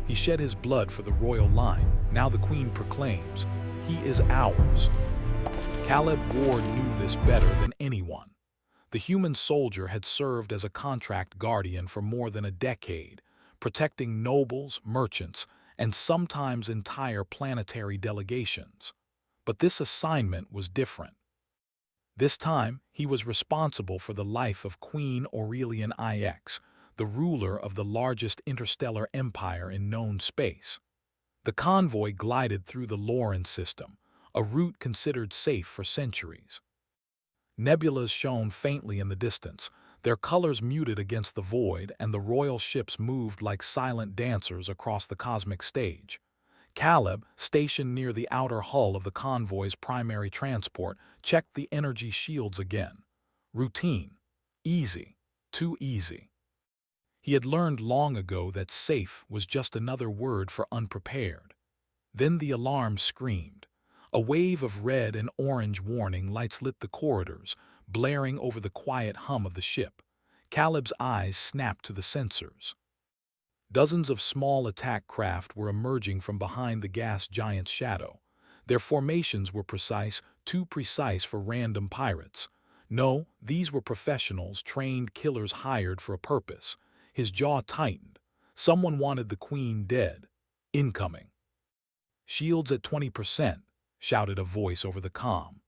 He shed his blood for the royal line. Now the queen proclaims, "He is ours." Caleb Ward knew this better than anyone. The human soldier had served as a contract guardian for more than a decade, protecting nobles, merchants, and sometimes entire planetary delegations. But this assignment was different. This time, he was responsible for the life of Queen Aurelian IX, the ruler of the largest interstellar empire in known space. The convoy glided through the Loran system, a route considered safe for centuries. Nebulas shone faintly in the distance, their colors muted against the void, and the royal ships moved like silent dancers across the cosmic stage. Caleb, stationed near the outer hull of the convoy's primary transport, checked the energy shields again. Routine. Easy. Too easy. He had learned long ago that safe was just another word for unprepared. Then the alarm screamed. A wave of red and orange warning lights lit the corridors, blaring over the quiet hum of the ship. Caleb's eyes snapped to the sensors. Dozens of small attack craft were emerging from behind the gas giant's shadow. Their formations were precise, too precise for random pirates. No, these were professionals, trained killers hired for a purpose. His jaw tightened. Someone wanted the queen dead. Incoming. "Shields at 20%, shouted a voice over the comm.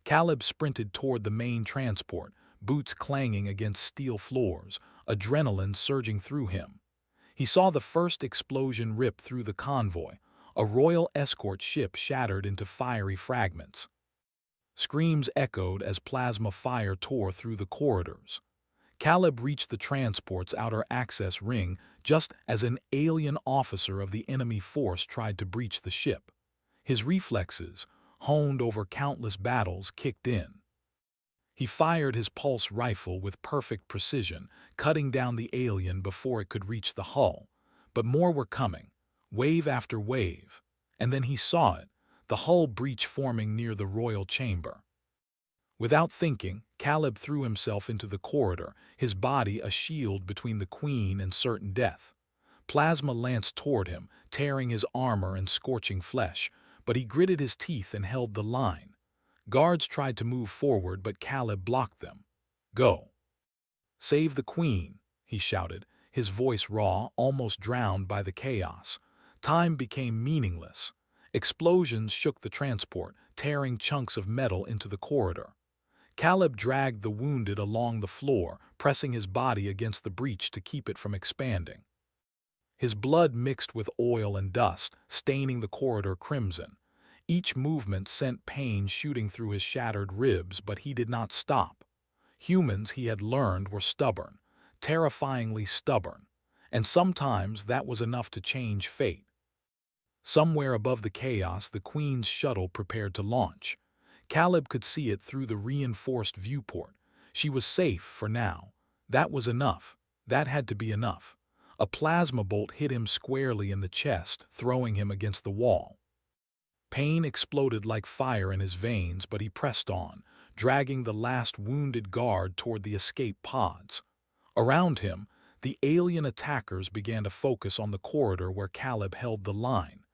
Caleb sprinted toward the main transport, boots clanging against steel floors, adrenaline surging through him. He saw the first explosion rip through the convoy. A royal escort ship shattered into fiery fragments. Screams echoed as plasma fire tore through the corridors. Caleb reached the transport's outer access ring just as an alien officer of the enemy force tried to breach the ship. His reflexes, honed over countless battles, kicked in. He fired his pulse rifle with perfect precision, cutting down the alien before it could reach the hull. But more were coming, wave after wave. And then he saw it, the hull breach forming near the royal chamber. Without thinking, Caleb threw himself into the corridor, his body a shield between the queen and certain death. Plasma lanced toward him, tearing his armor and scorching flesh, but he gritted his teeth and held the line. Guards tried to move forward, but Caleb blocked them. "Go. Save the queen," he shouted, his voice raw, almost drowned by the chaos. Time became meaningless. Explosions shook the transport, tearing chunks of metal into the corridor. Caleb dragged the wounded along the floor, pressing his body against the breach to keep it from expanding. His blood mixed with oil and dust, staining the corridor crimson. Each movement sent pain shooting through his shattered ribs, but he did not stop. Humans, he had learned, were stubborn, terrifyingly stubborn, and sometimes that was enough to change fate. Somewhere above the chaos, the Queen's shuttle prepared to launch. Caleb could see it through the reinforced viewport. She was safe for now. That was enough. That had to be enough. A plasma bolt hit him squarely in the chest, throwing him against the wall. Pain exploded like fire in his veins, but he pressed on, dragging the last wounded guard toward the escape pods. Around him, the alien attackers began to focus on the corridor where Caleb held the line.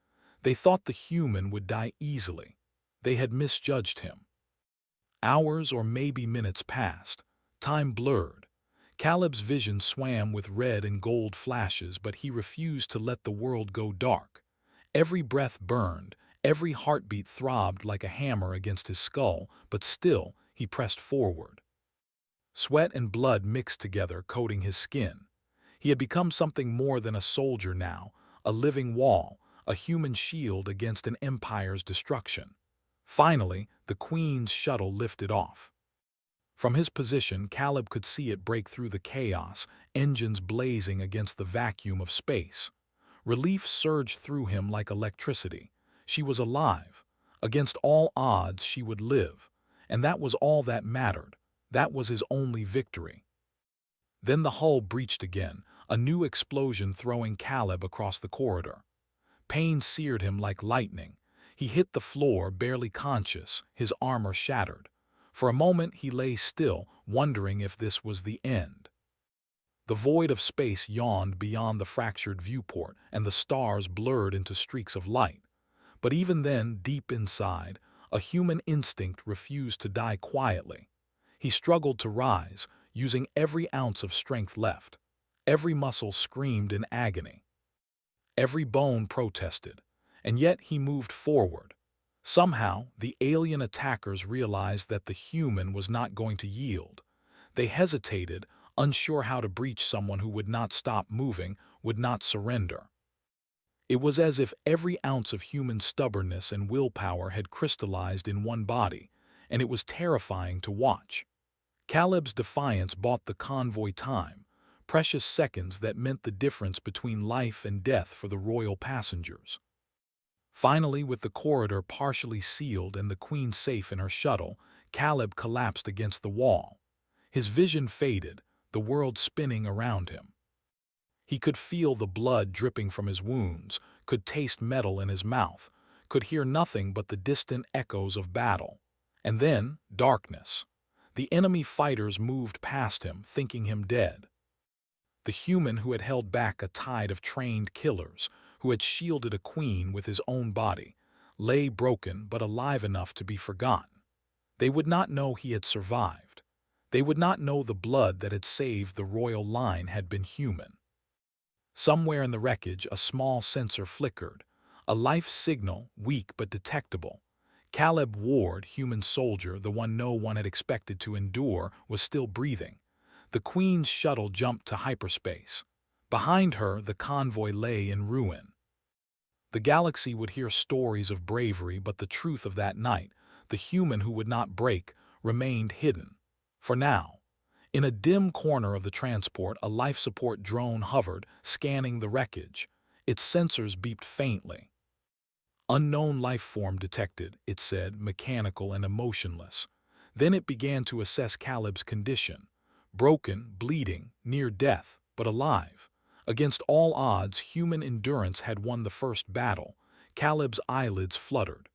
They thought the human would die easily. They had misjudged him. Hours or maybe minutes passed. Time blurred. Caleb's vision swam with red and gold flashes, but he refused to let the world go dark. Every breath burned. Every heartbeat throbbed like a hammer against his skull, but still he pressed forward. Sweat and blood mixed together, coating his skin. He had become something more than a soldier now, a living wall, a human shield against an empire's destruction. Finally, the Queen's shuttle lifted off. From his position, Caleb could see it break through the chaos, engines blazing against the vacuum of space. Relief surged through him like electricity. She was alive. Against all odds, she would live. And that was all that mattered. That was his only victory. Then the hull breached again, a new explosion throwing Caleb across the corridor. Pain seared him like lightning. He hit the floor, barely conscious, his armor shattered. For a moment he lay still, wondering if this was the end. The void of space yawned beyond the fractured viewport, and the stars blurred into streaks of light. But even then, deep inside, a human instinct refused to die quietly. He struggled to rise, using every ounce of strength left. Every muscle screamed in agony. Every bone protested, and yet he moved forward. Somehow, the alien attackers realized that the human was not going to yield. They hesitated, unsure how to breach someone who would not stop moving, would not surrender. It was as if every ounce of human stubbornness and willpower had crystallized in one body, and it was terrifying to watch. Caleb's defiance bought the convoy time, precious seconds that meant the difference between life and death for the royal passengers. Finally, with the corridor partially sealed and the Queen safe in her shuttle, Caleb collapsed against the wall. His vision faded, the world spinning around him. He could feel the blood dripping from his wounds, could taste metal in his mouth, could hear nothing but the distant echoes of battle. And then, darkness. The enemy fighters moved past him, thinking him dead. The human who had held back a tide of trained killers, who had shielded a queen with his own body, lay broken but alive enough to be forgotten. They would not know he had survived. They would not know the blood that had saved the royal line had been human. Somewhere in the wreckage, a small sensor flickered, a life signal, weak but detectable. Caleb Ward, human soldier, the one no one had expected to endure, was still breathing. The Queen's shuttle jumped to hyperspace. Behind her, the convoy lay in ruin. The galaxy would hear stories of bravery, but the truth of that night, the human who would not break, remained hidden. For now. In a dim corner of the transport, a life support drone hovered, scanning the wreckage. Its sensors beeped faintly. Unknown life form detected, it said, mechanical and emotionless. Then it began to assess Caleb's condition. Broken, bleeding, near death, but alive. Against all odds, human endurance had won the first battle. Caleb's eyelids fluttered.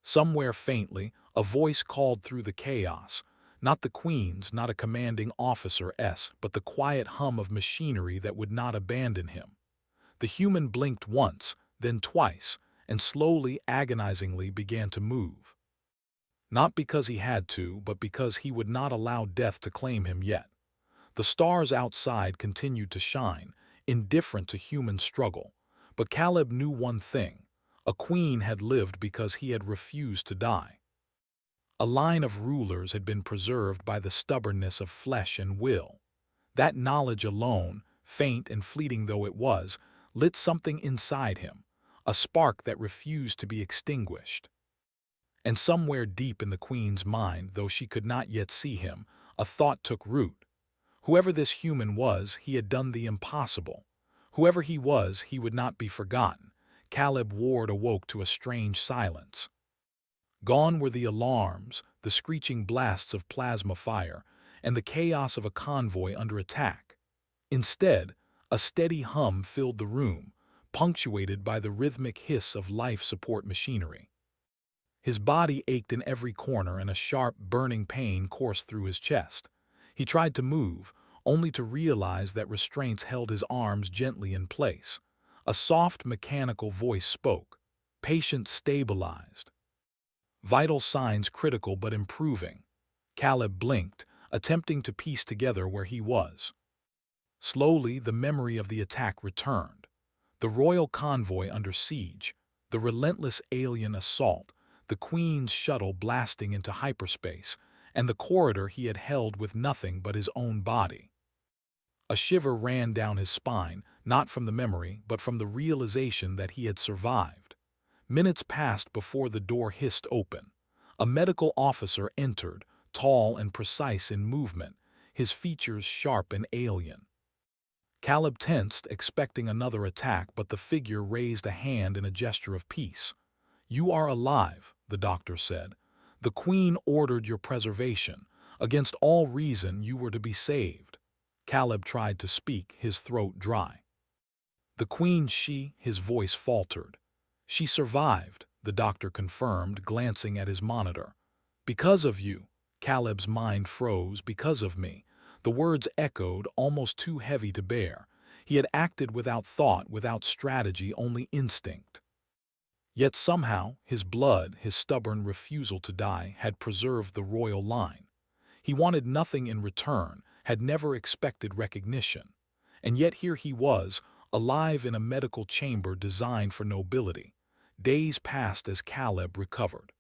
Somewhere faintly, a voice called through the chaos. Not the Queen's, not a commanding officer's, but the quiet hum of machinery that would not abandon him. The human blinked once, then twice, and slowly, agonizingly began to move. Not because he had to, but because he would not allow death to claim him yet. The stars outside continued to shine, indifferent to human struggle. But Caleb knew one thing. A queen had lived because he had refused to die. A line of rulers had been preserved by the stubbornness of flesh and will. That knowledge alone, faint and fleeting though it was, lit something inside him, a spark that refused to be extinguished. And somewhere deep in the Queen's mind, though she could not yet see him, a thought took root. Whoever this human was, he had done the impossible. Whoever he was, he would not be forgotten. Caleb Ward awoke to a strange silence. Gone were the alarms, the screeching blasts of plasma fire, and the chaos of a convoy under attack. Instead, a steady hum filled the room, punctuated by the rhythmic hiss of life support machinery. His body ached in every corner and a sharp, burning pain coursed through his chest. He tried to move, only to realize that restraints held his arms gently in place. A soft, mechanical voice spoke. Patient stabilized. Vital signs critical but improving. Caleb blinked, attempting to piece together where he was. Slowly, the memory of the attack returned. The royal convoy under siege, the relentless alien assault, the Queen's shuttle blasting into hyperspace, and the corridor he had held with nothing but his own body. A shiver ran down his spine, not from the memory, but from the realization that he had survived. Minutes passed before the door hissed open. A medical officer entered, tall and precise in movement, his features sharp and alien. Caleb tensed, expecting another attack, but the figure raised a hand in a gesture of peace. "You are alive," the doctor said. "The Queen ordered your preservation. Against all reason, you were to be saved." Caleb tried to speak, his throat dry. "The Queen, his voice faltered. "She survived," the doctor confirmed, glancing at his monitor. "Because of you." Caleb's mind froze. "Because of me. The words echoed, almost too heavy to bear. He had acted without thought, without strategy, only instinct. Yet somehow, his blood, his stubborn refusal to die, had preserved the royal line. He wanted nothing in return, had never expected recognition. And yet here he was, alive in a medical chamber designed for nobility. Days passed as Caleb recovered.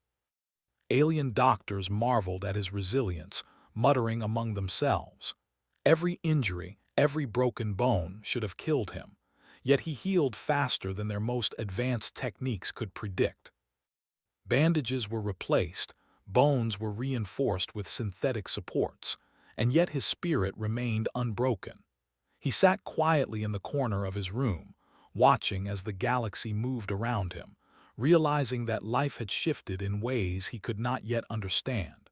Alien doctors marveled at his resilience, muttering among themselves. Every injury, every broken bone should have killed him, yet he healed faster than their most advanced techniques could predict. Bandages were replaced, bones were reinforced with synthetic supports, and yet his spirit remained unbroken. He sat quietly in the corner of his room, watching as the galaxy moved around him, realizing that life had shifted in ways he could not yet understand.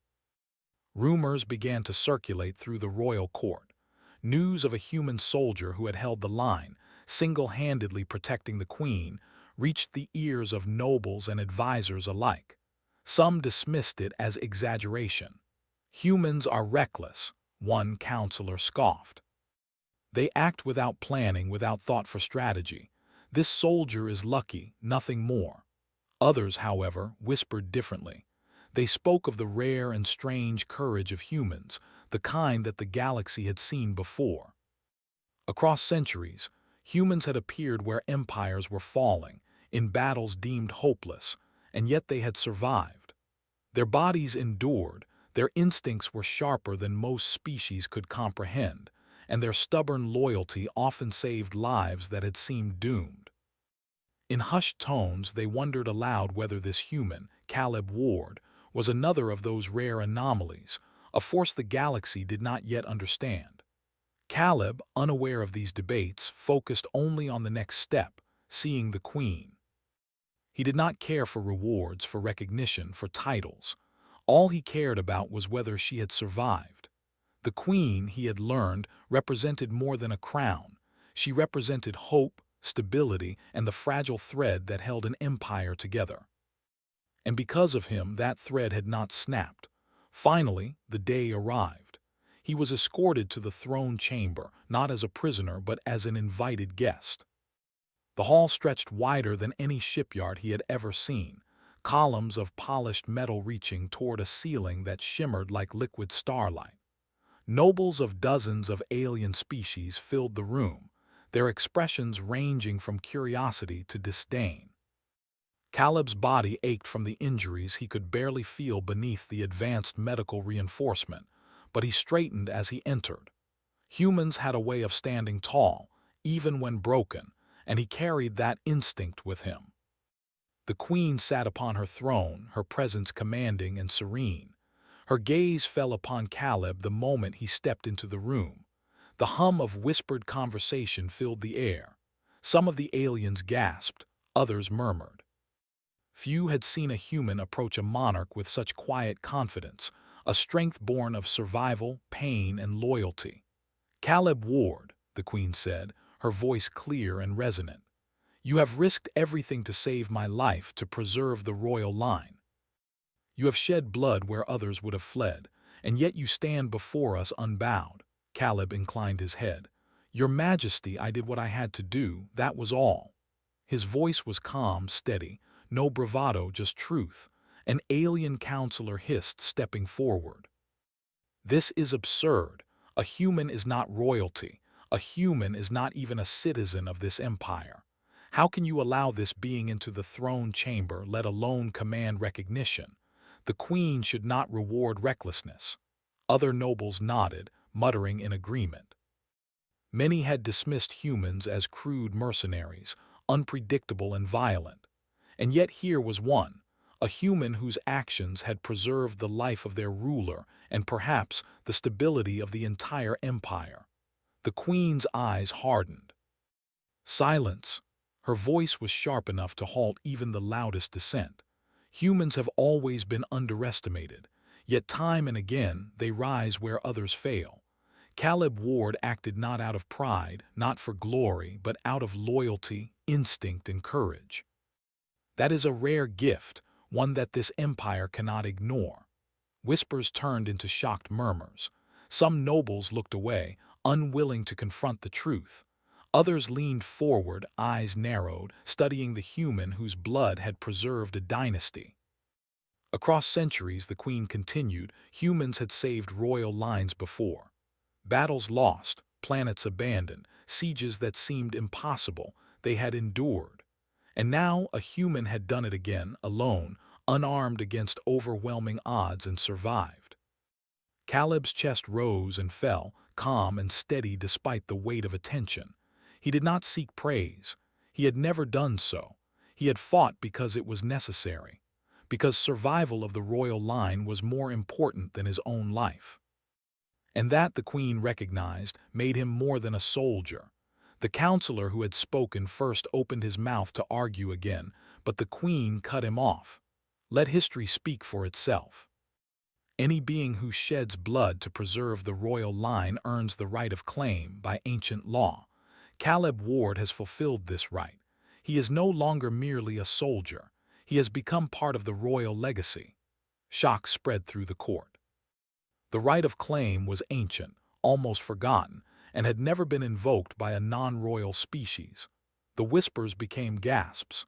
Rumors began to circulate through the royal court. News of a human soldier who had held the line, single-handedly protecting the queen, reached the ears of nobles and advisors alike. Some dismissed it as exaggeration. Humans are reckless, one counselor scoffed. They act without planning, without thought for strategy. This soldier is lucky, nothing more. Others, however, whispered differently. They spoke of the rare and strange courage of humans, the kind that the galaxy had seen before. Across centuries, humans had appeared where empires were falling, in battles deemed hopeless, and yet they had survived. Their bodies endured, their instincts were sharper than most species could comprehend, and their stubborn loyalty often saved lives that had seemed doomed. In hushed tones, they wondered aloud whether this human, Caleb Ward, was another of those rare anomalies, a force the galaxy did not yet understand. Caleb, unaware of these debates, focused only on the next step, seeing the queen. He did not care for rewards, for recognition, for titles. All he cared about was whether she had survived. The queen, he had learned, represented more than a crown. She represented hope, stability, and the fragile thread that held an empire together. And because of him, that thread had not snapped. Finally, the day arrived. He was escorted to the throne chamber, not as a prisoner, but as an invited guest. The hall stretched wider than any shipyard he had ever seen, columns of polished metal reaching toward a ceiling that shimmered like liquid starlight. Nobles of dozens of alien species filled the room, their expressions ranging from curiosity to disdain. Caleb's body ached from the injuries he could barely feel beneath the advanced medical reinforcement, but he straightened as he entered. Humans had a way of standing tall, even when broken, and he carried that instinct with him. The queen sat upon her throne, her presence commanding and serene. Her gaze fell upon Caleb the moment he stepped into the room. The hum of whispered conversation filled the air. Some of the aliens gasped, others murmured. Few had seen a human approach a monarch with such quiet confidence, a strength born of survival, pain, and loyalty. "Caleb Ward," the queen said, her voice clear and resonant. "You have risked everything to save my life, to preserve the royal line. You have shed blood where others would have fled, and yet you stand before us unbowed." Caleb inclined his head. "Your Majesty, I did what I had to do, that was all." His voice was calm, steady, no bravado, just truth. An alien counselor hissed, stepping forward. "This is absurd. A human is not royalty. A human is not even a citizen of this empire. How can you allow this being into the throne chamber, let alone command recognition? The queen should not reward recklessness." Other nobles nodded, muttering in agreement. Many had dismissed humans as crude mercenaries, unpredictable and violent. And yet here was one, a human whose actions had preserved the life of their ruler and perhaps the stability of the entire empire. The queen's eyes hardened. "Silence." Her voice was sharp enough to halt even the loudest dissent. Humans have always been underestimated, yet time and again they rise where others fail. Caleb Ward acted not out of pride, not for glory, but out of loyalty, instinct, and courage. That is a rare gift, one that this empire cannot ignore. Whispers turned into shocked murmurs. Some nobles looked away, unwilling to confront the truth. Others leaned forward, eyes narrowed, studying the human whose blood had preserved a dynasty. Across centuries, the queen continued, humans had saved royal lines before. Battles lost, planets abandoned, sieges that seemed impossible, they had endured. And now a human had done it again, alone, unarmed against overwhelming odds, and survived. Caleb's chest rose and fell, calm and steady despite the weight of attention. He did not seek praise. He had never done so. He had fought because it was necessary, because survival of the royal line was more important than his own life. And that, the queen recognized, made him more than a soldier. The counselor who had spoken first opened his mouth to argue again, but the queen cut him off. Let history speak for itself. Any being who sheds blood to preserve the royal line earns the right of claim by ancient law. Caleb Ward has fulfilled this right. He is no longer merely a soldier. He has become part of the royal legacy. Shock spread through the court. The right of claim was ancient, almost forgotten, and had never been invoked by a non-royal species. The whispers became gasps.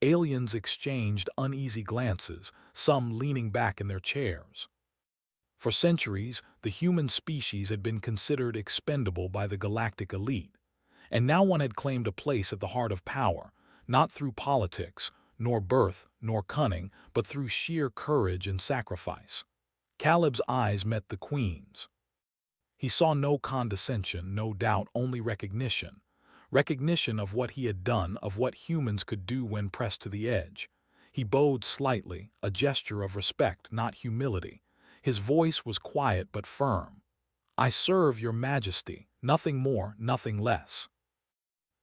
Aliens exchanged uneasy glances, some leaning back in their chairs. For centuries, the human species had been considered expendable by the galactic elite, and now one had claimed a place at the heart of power, not through politics, nor birth, nor cunning, but through sheer courage and sacrifice. Caleb's eyes met the queen's. He saw no condescension, no doubt, only recognition. Recognition of what he had done, of what humans could do when pressed to the edge. He bowed slightly, a gesture of respect, not humility. His voice was quiet but firm. "I serve your majesty, nothing more, nothing less."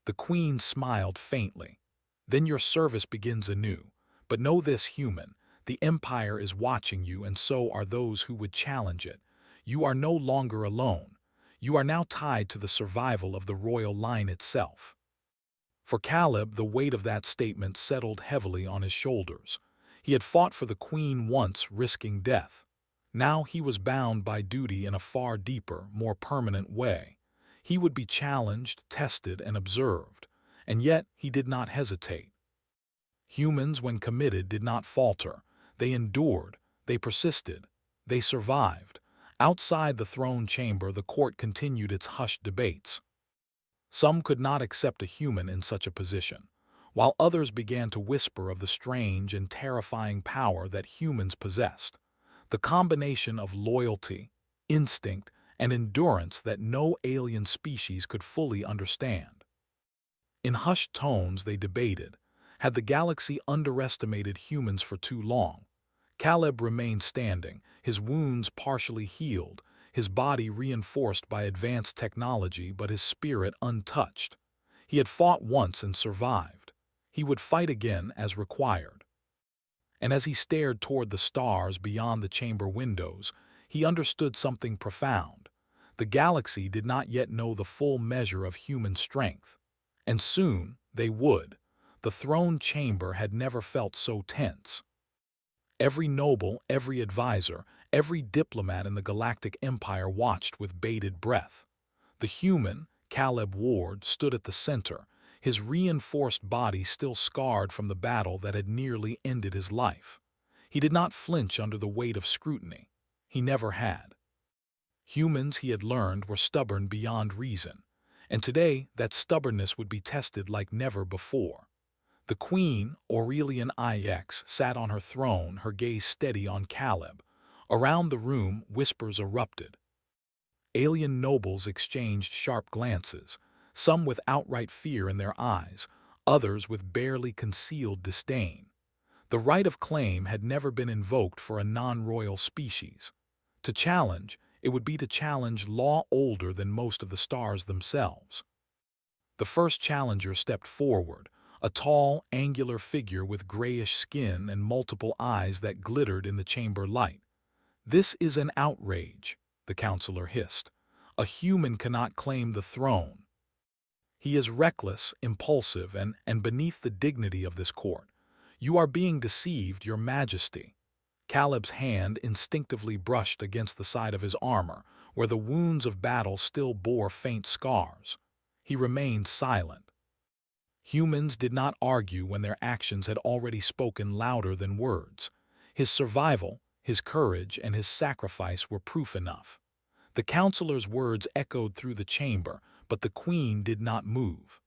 The queen smiled faintly. "Then your service begins anew. But know this, human, the empire is watching you, and so are those who would challenge it. You are no longer alone. You are now tied to the survival of the royal line itself." For Caleb, the weight of that statement settled heavily on his shoulders. He had fought for the queen once, risking death. Now he was bound by duty in a far deeper, more permanent way. He would be challenged, tested, and observed. And yet he did not hesitate. Humans, when committed, did not falter. They endured, they persisted, they survived. Outside the throne chamber, the court continued its hushed debates. Some could not accept a human in such a position, while others began to whisper of the strange and terrifying power that humans possessed. The combination of loyalty, instinct, and endurance that no alien species could fully understand. In hushed tones they debated. Had the galaxy underestimated humans for too long? Caleb remained standing, his wounds partially healed, his body reinforced by advanced technology, but his spirit untouched. He had fought once and survived. He would fight again as required. And as he stared toward the stars beyond the chamber windows, he understood something profound. The galaxy did not yet know the full measure of human strength. And soon they would. The throne chamber had never felt so tense. Every noble, every advisor, every diplomat in the Galactic Empire watched with bated breath. The human, Caleb Ward, stood at the center, his reinforced body still scarred from the battle that had nearly ended his life. He did not flinch under the weight of scrutiny. He never had. Humans, he had learned, were stubborn beyond reason, and today that stubbornness would be tested like never before. The queen, Aurelian IX, sat on her throne, her gaze steady on Caleb. Around the room, whispers erupted. Alien nobles exchanged sharp glances, some with outright fear in their eyes, others with barely concealed disdain. The right of claim had never been invoked for a non-royal species. To challenge, it would be to challenge law older than most of the stars themselves. The first challenger stepped forward, a tall, angular figure with grayish skin and multiple eyes that glittered in the chamber light. "This is an outrage," the counselor hissed. "A human cannot claim the throne. He is reckless, impulsive, and beneath the dignity of this court. You are being deceived, your majesty." Caleb's hand instinctively brushed against the side of his armor, where the wounds of battle still bore faint scars. He remained silent. Humans did not argue when their actions had already spoken louder than words. His survival, his courage, and his sacrifice were proof enough. The counselor's words echoed through the chamber, but the queen did not move.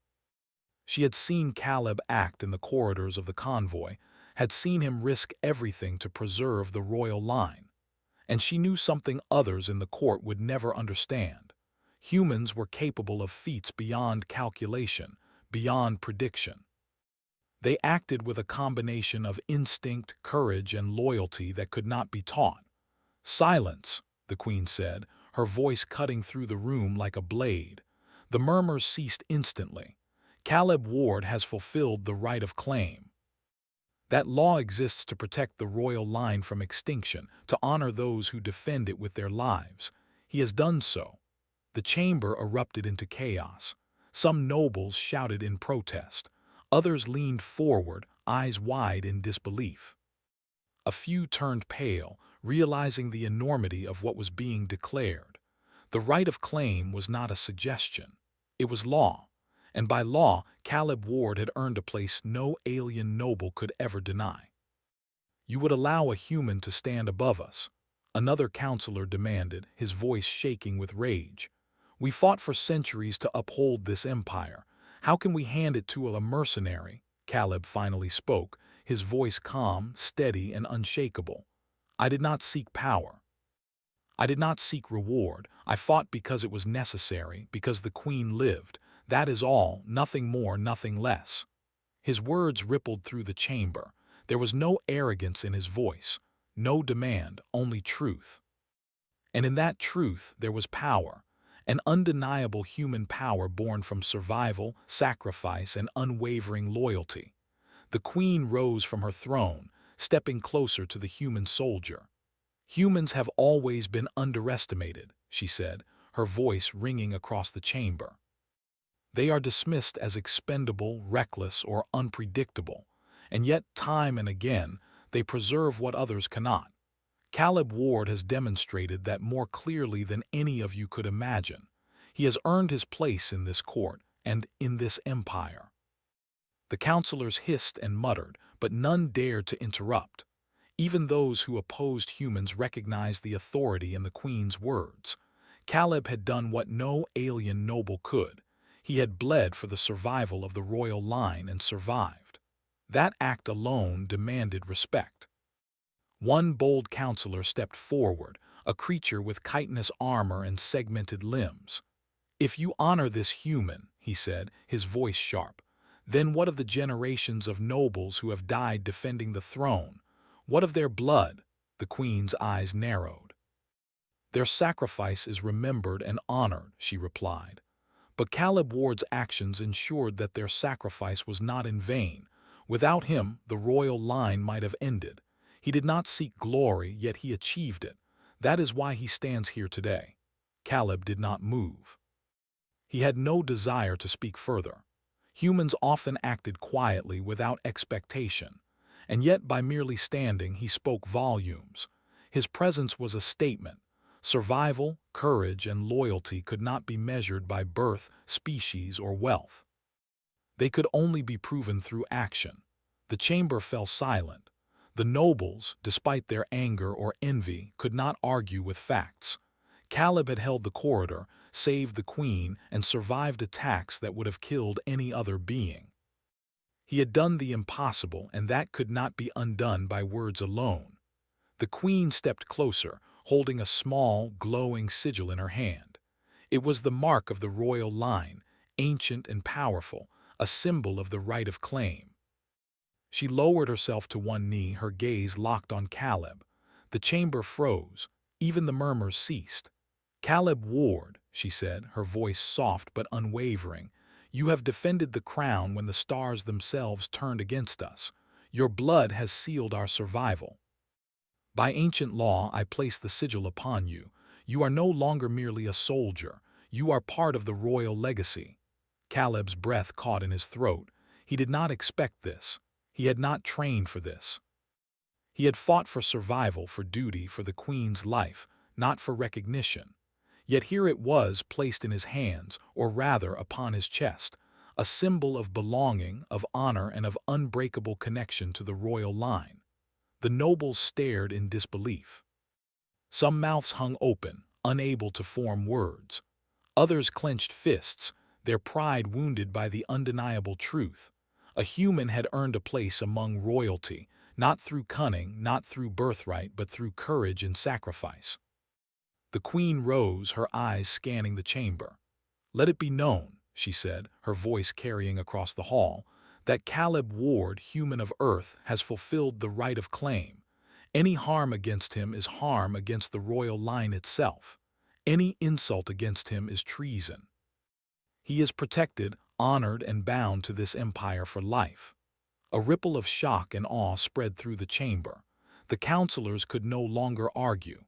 She had seen Caleb act in the corridors of the convoy, had seen him risk everything to preserve the royal line. And she knew something others in the court would never understand. Humans were capable of feats beyond calculation, beyond prediction. They acted with a combination of instinct, courage, and loyalty that could not be taught. "Silence," the queen said, her voice cutting through the room like a blade. The murmurs ceased instantly. "Caleb Ward has fulfilled the right of claim. That law exists to protect the royal line from extinction, to honor those who defend it with their lives. He has done so." The chamber erupted into chaos. Some nobles shouted in protest. Others leaned forward, eyes wide in disbelief. A few turned pale, realizing the enormity of what was being declared. The right of claim was not a suggestion. It was law. And by law, Caleb Ward had earned a place no alien noble could ever deny. "You would allow a human to stand above us?" another counselor demanded, his voice shaking with rage. "We fought for centuries to uphold this empire. How can we hand it to a mercenary?" Caleb finally spoke, his voice calm, steady, and unshakable. "I did not seek power. I did not seek reward. I fought because it was necessary, because the queen lived. That is all, nothing more, nothing less." His words rippled through the chamber. There was no arrogance in his voice, no demand, only truth. And in that truth there was power, an undeniable human power born from survival, sacrifice, and unwavering loyalty. The queen rose from her throne, stepping closer to the human soldier. "Humans have always been underestimated," she said, her voice ringing across the chamber. "They are dismissed as expendable, reckless, or unpredictable, and yet time and again they preserve what others cannot. Caleb Ward has demonstrated that more clearly than any of you could imagine. He has earned his place in this court and in this empire." The counselors hissed and muttered, but none dared to interrupt. Even those who opposed humans recognized the authority in the queen's words. Caleb had done what no alien noble could. He had bled for the survival of the royal line and survived. That act alone demanded respect. One bold counselor stepped forward, a creature with chitinous armor and segmented limbs. "If you honor this human," he said, his voice sharp, "then what of the generations of nobles who have died defending the throne? What of their blood?" The queen's eyes narrowed. "Their sacrifice is remembered and honored," she replied. But Caleb Ward's actions ensured that their sacrifice was not in vain. Without him, the royal line might have ended. He did not seek glory, yet he achieved it. That is why he stands here today. Caleb did not move. He had no desire to speak further. Humans often acted quietly without expectation, and yet by merely standing he spoke volumes. His presence was a statement. Survival, courage, and loyalty could not be measured by birth, species, or wealth. They could only be proven through action. The chamber fell silent. The nobles, despite their anger or envy, could not argue with facts. Caleb had held the corridor, saved the queen, and survived attacks that would have killed any other being. He had done the impossible, and that could not be undone by words alone. The queen stepped closer, holding a small, glowing sigil in her hand. It was the mark of the royal line, ancient and powerful, a symbol of the right of claim. She lowered herself to one knee, her gaze locked on Caleb. The chamber froze. Even the murmurs ceased. "Caleb Ward," she said, her voice soft but unwavering, "you have defended the crown when the stars themselves turned against us. Your blood has sealed our survival. By ancient law, I place the sigil upon you. You are no longer merely a soldier. You are part of the royal legacy." Caleb's breath caught in his throat. He did not expect this. He had not trained for this. He had fought for survival, for duty, for the Queen's life, not for recognition. Yet here it was placed in his hands, or rather upon his chest, a symbol of belonging, of honor, and of unbreakable connection to the royal line. The nobles stared in disbelief. Some mouths hung open, unable to form words. Others clenched fists, their pride wounded by the undeniable truth. A human had earned a place among royalty, not through cunning, not through birthright, but through courage and sacrifice. The Queen rose, her eyes scanning the chamber. "Let it be known," she said, her voice carrying across the hall, "that Caleb Ward, human of Earth, has fulfilled the right of claim. Any harm against him is harm against the royal line itself. Any insult against him is treason. He is protected, honored, and bound to this empire for life." A ripple of shock and awe spread through the chamber. The counselors could no longer argue.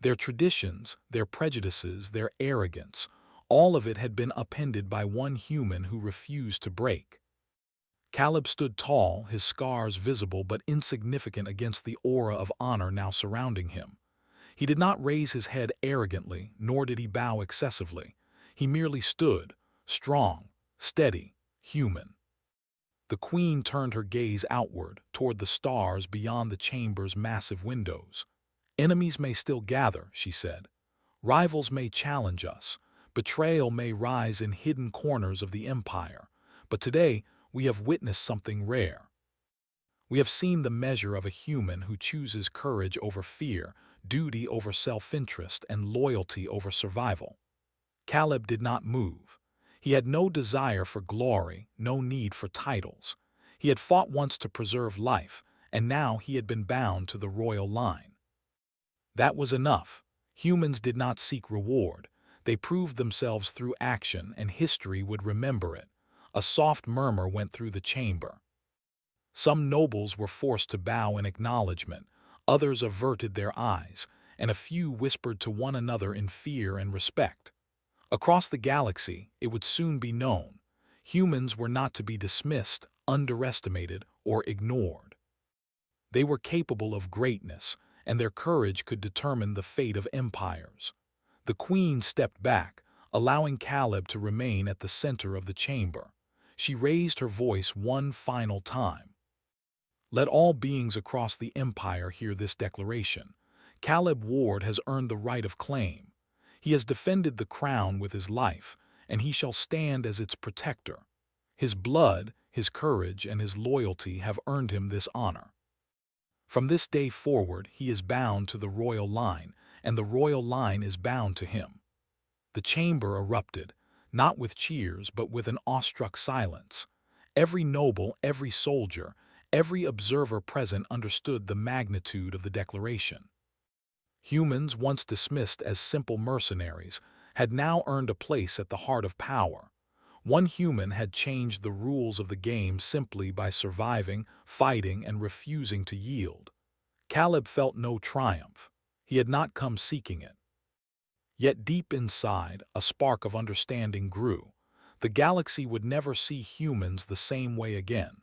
Their traditions, their prejudices, their arrogance, all of it had been upended by one human who refused to break. Caleb stood tall, his scars visible but insignificant against the aura of honor now surrounding him. He did not raise his head arrogantly, nor did he bow excessively. He merely stood, strong, steady, human. The Queen turned her gaze outward, toward the stars beyond the chamber's massive windows. "Enemies may still gather," she said. "Rivals may challenge us. Betrayal may rise in hidden corners of the empire. But today, we have witnessed something rare. We have seen the measure of a human who chooses courage over fear, duty over self-interest, and loyalty over survival." Caleb did not move. He had no desire for glory, no need for titles. He had fought once to preserve life, and now he had been bound to the royal line. That was enough. Humans did not seek reward. They proved themselves through action, and history would remember it. A soft murmur went through the chamber. Some nobles were forced to bow in acknowledgement, others averted their eyes, and a few whispered to one another in fear and respect. Across the galaxy, it would soon be known. Humans were not to be dismissed, underestimated, or ignored. They were capable of greatness, and their courage could determine the fate of empires. The Queen stepped back, allowing Caleb to remain at the center of the chamber. She raised her voice one final time. "Let all beings across the empire hear this declaration. Caleb Ward has earned the right of claim. He has defended the crown with his life, and he shall stand as its protector. His blood, his courage, and his loyalty have earned him this honor. From this day forward, he is bound to the royal line, and the royal line is bound to him." The chamber erupted, not with cheers but with an awestruck silence. Every noble, every soldier, every observer present understood the magnitude of the declaration. Humans, once dismissed as simple mercenaries, had now earned a place at the heart of power. One human had changed the rules of the game simply by surviving, fighting, and refusing to yield. Caleb felt no triumph. He had not come seeking it. Yet deep inside, a spark of understanding grew. The galaxy would never see humans the same way again.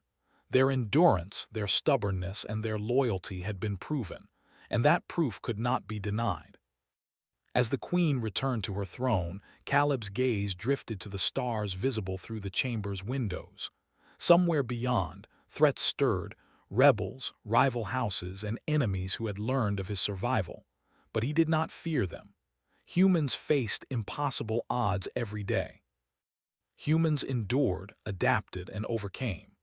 Their endurance, their stubbornness, and their loyalty had been proven, and that proof could not be denied. As the Queen returned to her throne, Caleb's gaze drifted to the stars visible through the chamber's windows. Somewhere beyond, threats stirred, rebels, rival houses, and enemies who had learned of his survival. But he did not fear them. Humans faced impossible odds every day. Humans endured, adapted, and overcame.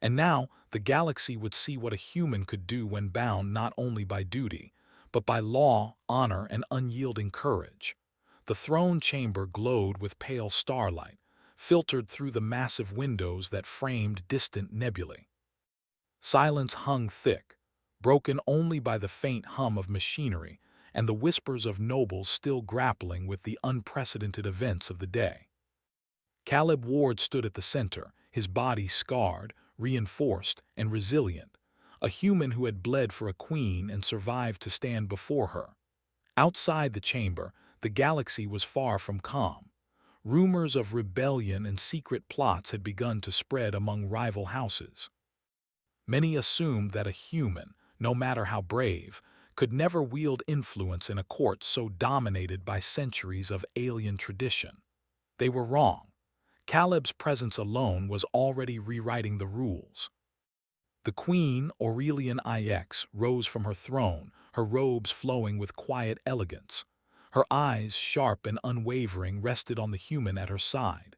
And now, the galaxy would see what a human could do when bound not only by duty, but by law, honor, and unyielding courage. The throne chamber glowed with pale starlight, filtered through the massive windows that framed distant nebulae. Silence hung thick, broken only by the faint hum of machinery and the whispers of nobles still grappling with the unprecedented events of the day. Caleb Ward stood at the center, his body scarred, reinforced, and resilient, a human who had bled for a queen and survived to stand before her. Outside the chamber, the galaxy was far from calm. Rumors of rebellion and secret plots had begun to spread among rival houses. Many assumed that a human, no matter how brave, could never wield influence in a court so dominated by centuries of alien tradition. They were wrong. Caleb's presence alone was already rewriting the rules. The Queen, Aurelian IX, rose from her throne, her robes flowing with quiet elegance. Her eyes, sharp and unwavering, rested on the human at her side.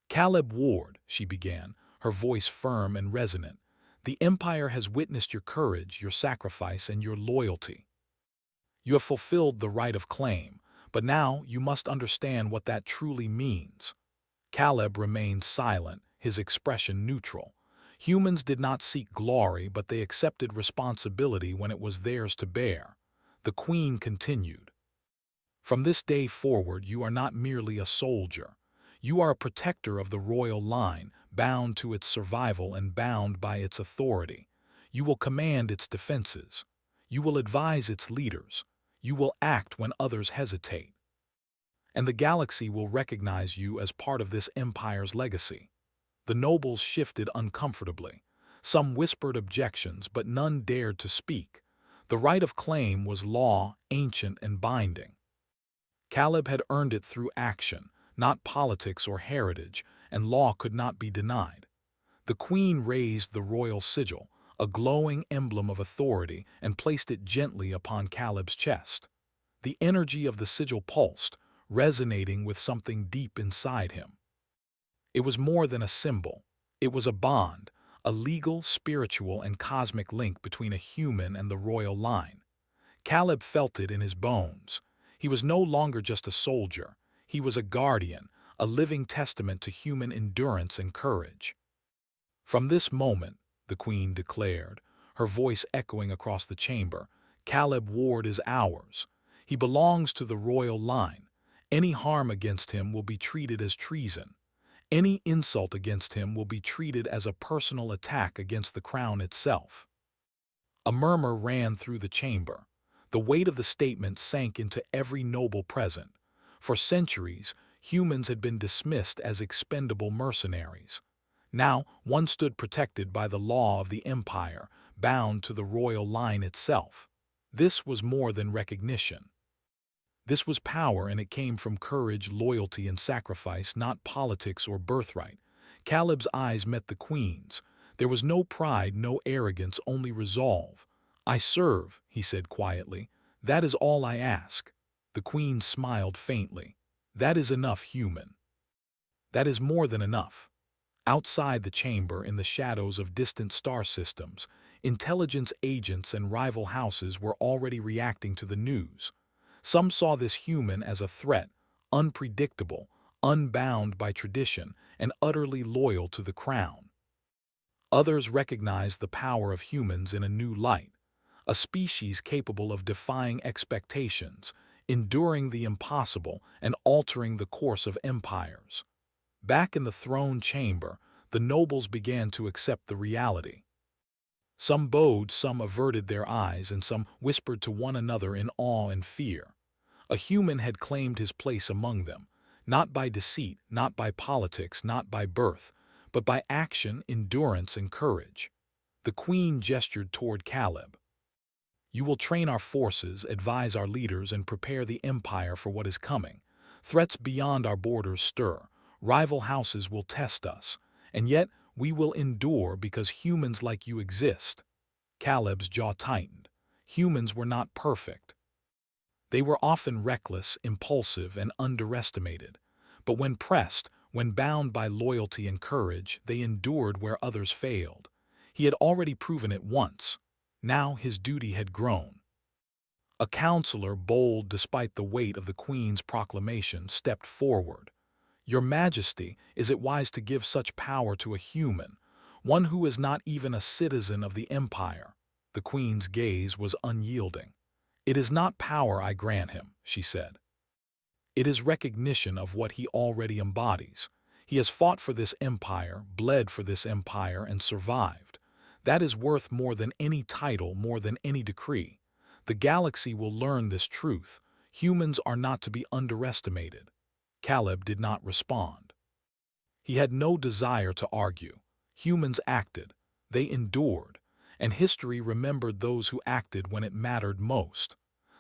"Caleb Ward," she began, her voice firm and resonant, "the Empire has witnessed your courage, your sacrifice, and your loyalty. You have fulfilled the right of claim, but now you must understand what that truly means." Caleb remained silent, his expression neutral. Humans did not seek glory, but they accepted responsibility when it was theirs to bear. The Queen continued, "From this day forward, you are not merely a soldier. You are a protector of the royal line, bound to its survival and bound by its authority. You will command its defenses. You will advise its leaders. You will act when others hesitate. And the galaxy will recognize you as part of this empire's legacy." The nobles shifted uncomfortably. Some whispered objections, but none dared to speak. The right of claim was law, ancient and binding. Caleb had earned it through action, not politics or heritage, and law could not be denied. The Queen raised the royal sigil, a glowing emblem of authority, and placed it gently upon Caleb's chest. The energy of the sigil pulsed, resonating with something deep inside him. It was more than a symbol. It was a bond, a legal, spiritual, and cosmic link between a human and the royal line. Caleb felt it in his bones. He was no longer just a soldier. He was a guardian, a living testament to human endurance and courage. "From this moment," the Queen declared, her voice echoing across the chamber, "Caleb Ward is ours. He belongs to the royal line. Any harm against him will be treated as treason. Any insult against him will be treated as a personal attack against the crown itself." A murmur ran through the chamber. The weight of the statement sank into every noble present. For centuries, humans had been dismissed as expendable mercenaries. Now, one stood protected by the law of the empire, bound to the royal line itself. This was more than recognition. This was power, and it came from courage, loyalty, and sacrifice, not politics or birthright. Caleb's eyes met the Queen's. There was no pride, no arrogance, only resolve. "I serve," he said quietly. "That is all I ask." The Queen smiled faintly. "That is enough, human. That is more than enough." Outside the chamber, in the shadows of distant star systems, intelligence agents and rival houses were already reacting to the news. Some saw this human as a threat, unpredictable, unbound by tradition, and utterly loyal to the crown. Others recognized the power of humans in a new light, a species capable of defying expectations, enduring the impossible, and altering the course of empires. Back in the throne chamber, the nobles began to accept the reality. Some bowed, some averted their eyes, and some whispered to one another in awe and fear. A human had claimed his place among them, not by deceit, not by politics, not by birth, but by action, endurance, and courage. The Queen gestured toward Caleb. "You will train our forces, advise our leaders, and prepare the empire for what is coming. Threats beyond our borders stir. Rival houses will test us. And yet, we will endure because humans like you exist." Caleb's jaw tightened. Humans were not perfect. They were often reckless, impulsive, and underestimated. But when pressed, when bound by loyalty and courage, they endured where others failed. He had already proven it once. Now his duty had grown. A counselor, bold despite the weight of the Queen's proclamation, stepped forward. "Your Majesty, is it wise to give such power to a human, one who is not even a citizen of the Empire?" The Queen's gaze was unyielding. "It is not power I grant him," she said. "It is recognition of what he already embodies. He has fought for this empire, bled for this empire, and survived. That is worth more than any title, more than any decree. The galaxy will learn this truth. Humans are not to be underestimated." Caleb did not respond. He had no desire to argue. Humans acted. They endured. and history remembered those who acted when it mattered most.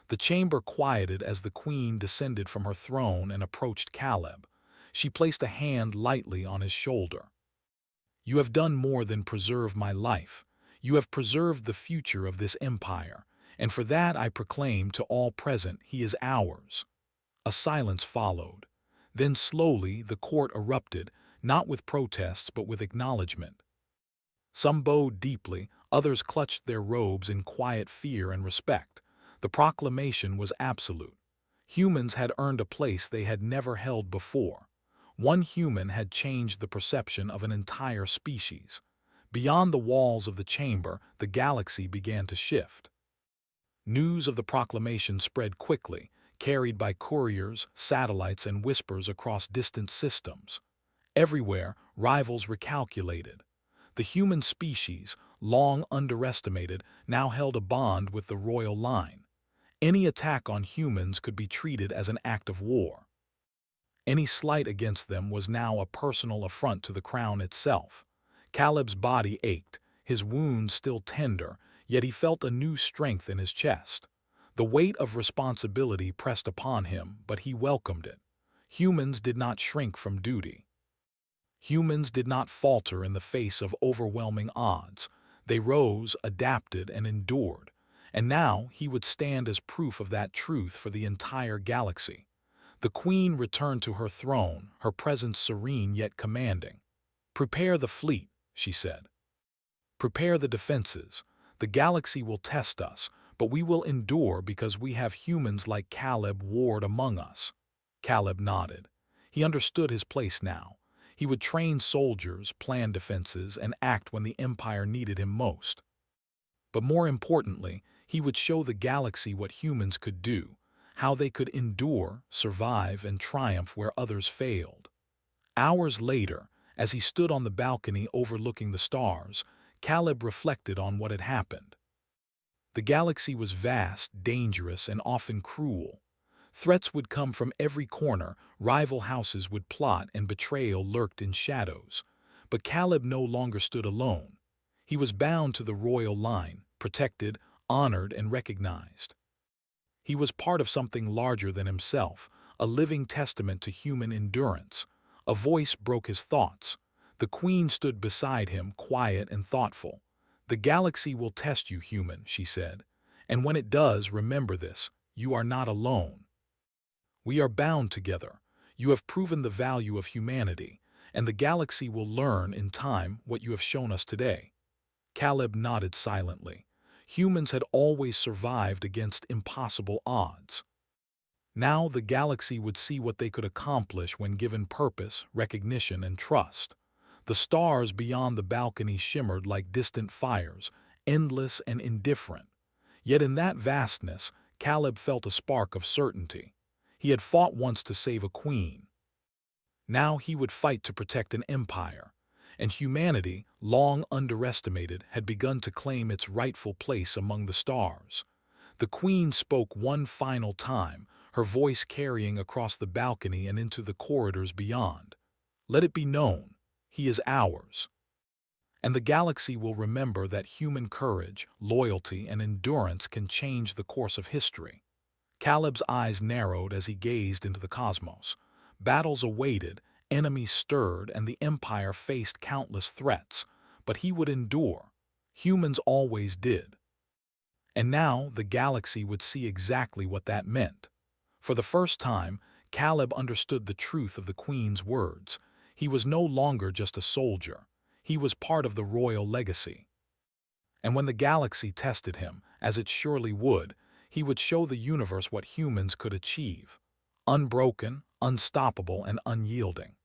The chamber quieted as the queen descended from her throne and approached Caleb. She placed a hand lightly on his shoulder. "You have done more than preserve my life. You have preserved the future of this empire, and for that I proclaim to all present he is ours." A silence followed. Then slowly the court erupted, not with protests but with acknowledgement. Some bowed deeply, others clutched their robes in quiet fear and respect. The proclamation was absolute. Humans had earned a place they had never held before. One human had changed the perception of an entire species. Beyond the walls of the chamber, the galaxy began to shift. News of the proclamation spread quickly, carried by couriers, satellites, and whispers across distant systems. Everywhere, rivals recalculated. The human species, long underestimated, now held a bond with the royal line. Any attack on humans could be treated as an act of war. Any slight against them was now a personal affront to the crown itself. Caleb's body ached, his wounds still tender, yet he felt a new strength in his chest. The weight of responsibility pressed upon him, but he welcomed it. Humans did not shrink from duty. Humans did not falter in the face of overwhelming odds. They rose, adapted, and endured. And now he would stand as proof of that truth for the entire galaxy. The queen returned to her throne, her presence serene yet commanding. "Prepare the fleet," she said. "Prepare the defenses. The galaxy will test us, but we will endure because we have humans like Caleb ward among us." Caleb nodded. He understood his place now. He would train soldiers, plan defenses, and act when the Empire needed him most. But more importantly, he would show the galaxy what humans could do, how they could endure, survive, and triumph where others failed. Hours later, as he stood on the balcony overlooking the stars, Caleb reflected on what had happened. The galaxy was vast, dangerous, and often cruel. Threats would come from every corner, rival houses would plot, and betrayal lurked in shadows. But Caleb no longer stood alone. He was bound to the royal line, protected, honored, and recognized. He was part of something larger than himself, a living testament to human endurance. A voice broke his thoughts. The queen stood beside him, quiet and thoughtful. "The galaxy will test you, human," she said. "And when it does, remember this: you are not alone. We are bound together. You have proven the value of humanity, and the galaxy will learn in time what you have shown us today." Caleb nodded silently. Humans had always survived against impossible odds. Now the galaxy would see what they could accomplish when given purpose, recognition, and trust. The stars beyond the balcony shimmered like distant fires, endless and indifferent. Yet in that vastness, Caleb felt a spark of certainty. He had fought once to save a queen. Now he would fight to protect an empire. And humanity, long underestimated, had begun to claim its rightful place among the stars. The queen spoke one final time, her voice carrying across the balcony and into the corridors beyond. "Let it be known, he is ours. And the galaxy will remember that human courage, loyalty, and endurance can change the course of history." Caleb's eyes narrowed as he gazed into the cosmos. Battles awaited, enemies stirred, and the Empire faced countless threats. But he would endure. Humans always did. And now the galaxy would see exactly what that meant. For the first time, Caleb understood the truth of the Queen's words. He was no longer just a soldier. He was part of the royal legacy. And when the galaxy tested him, as it surely would, he would show the universe what humans could achieve: unbroken, unstoppable, and unyielding.